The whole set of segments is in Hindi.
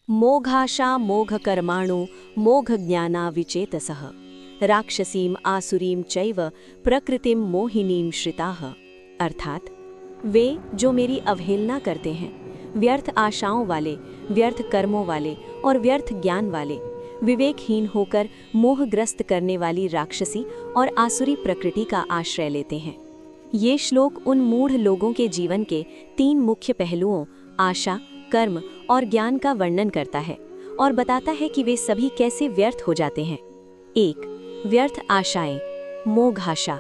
मोघाशा मोघकर्माणो मोघज्ञाना विचेतसः राक्षसीम आसुरीम चैव प्रकृतिम मोहिनीम श्रिताः। अर्थात वे जो मेरी अवहेलना करते हैं, व्यर्थ आशाओं वाले, व्यर्थ कर्मों वाले और व्यर्थ ज्ञान वाले, विवेकहीन होकर मोहग्रस्त करने वाली राक्षसी और आसुरी प्रकृति का आश्रय लेते हैं। ये श्लोक उन मूढ़ लोगों के जीवन के 3 मुख्य पहलुओं आशा, कर्म और ज्ञान का वर्णन करता है और बताता है कि वे सभी कैसे व्यर्थ हो जाते हैं। 1. व्यर्थ आशाएं, मोघाशा।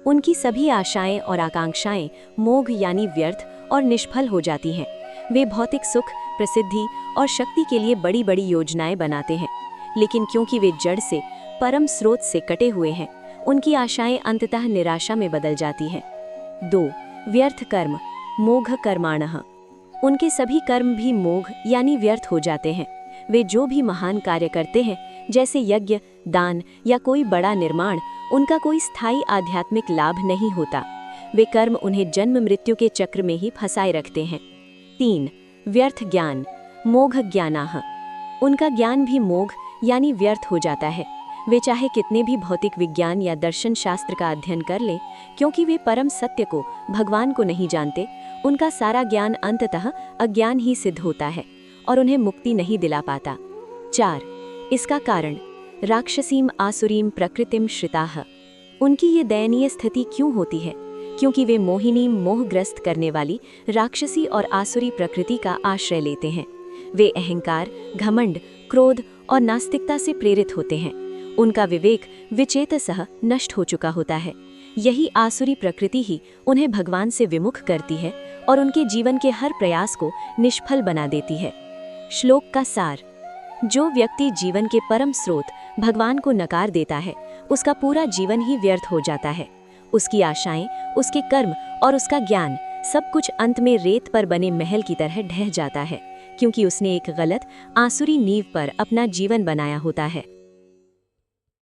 उनकी सभी आशाएं और आकांक्षाएं मोघ यानी व्यर्थ और निष्फल हो जाती हैं। वे भौतिक सुख, प्रसिद्धि और शक्ति के लिए बड़ी बड़ी योजनाएं बनाते हैं, लेकिन क्योंकि वे जड़ से, परम स्रोत से कटे हुए हैं, उनकी आशाएं अंततः निराशा में बदल जाती हैं। 2. व्यर्थ कर्म, मोघ कर्माणः। उनके सभी कर्म भी मोघ यानी व्यर्थ हो जाते हैं। वे जो भी महान कार्य करते हैं, जैसे यज्ञ, दान या कोई बड़ा निर्माण, उनका कोई स्थायी आध्यात्मिक लाभ नहीं होता। वे कर्म उन्हें जन्म मृत्यु के चक्र में ही फंसाए रखते हैं। 3. व्यर्थ ज्ञान, मोघ ज्ञानाः। उनका ज्ञान भी मोघ यानी व्यर्थ हो जाता है। वे चाहे कितने भी भौतिक विज्ञान या दर्शन शास्त्र का अध्ययन कर लें, क्योंकि वे परम सत्य को, भगवान को नहीं जानते, उनका सारा ज्ञान अंततः अज्ञान ही सिद्ध होता है और उन्हें मुक्ति नहीं दिला पाता। 4. इसका कारण राक्षसीम आसुरीम प्रकृतिम श्रिताः। उनकी ये दयनीय स्थिति क्यों होती है? क्योंकि वे मोहिनी, मोहग्रस्त करने वाली राक्षसी और आसुरी प्रकृति का आश्रय लेते हैं। वे अहंकार, घमंड, क्रोध और नास्तिकता से प्रेरित होते हैं। उनका विवेक विचेतसः नष्ट हो चुका होता है। यही आसुरी प्रकृति ही उन्हें भगवान से विमुख करती है और उनके जीवन के हर प्रयास को निष्फल बना देती है। श्लोक का सार: जो व्यक्ति जीवन के परम स्रोत भगवान को नकार देता है, उसका पूरा जीवन ही व्यर्थ हो जाता है। उसकी आशाएं, उसके कर्म और उसका ज्ञान सब कुछ अंत में रेत पर बने महल की तरह ढह जाता है, क्योंकि उसने एक गलत आसुरी नींव पर अपना जीवन बनाया होता है।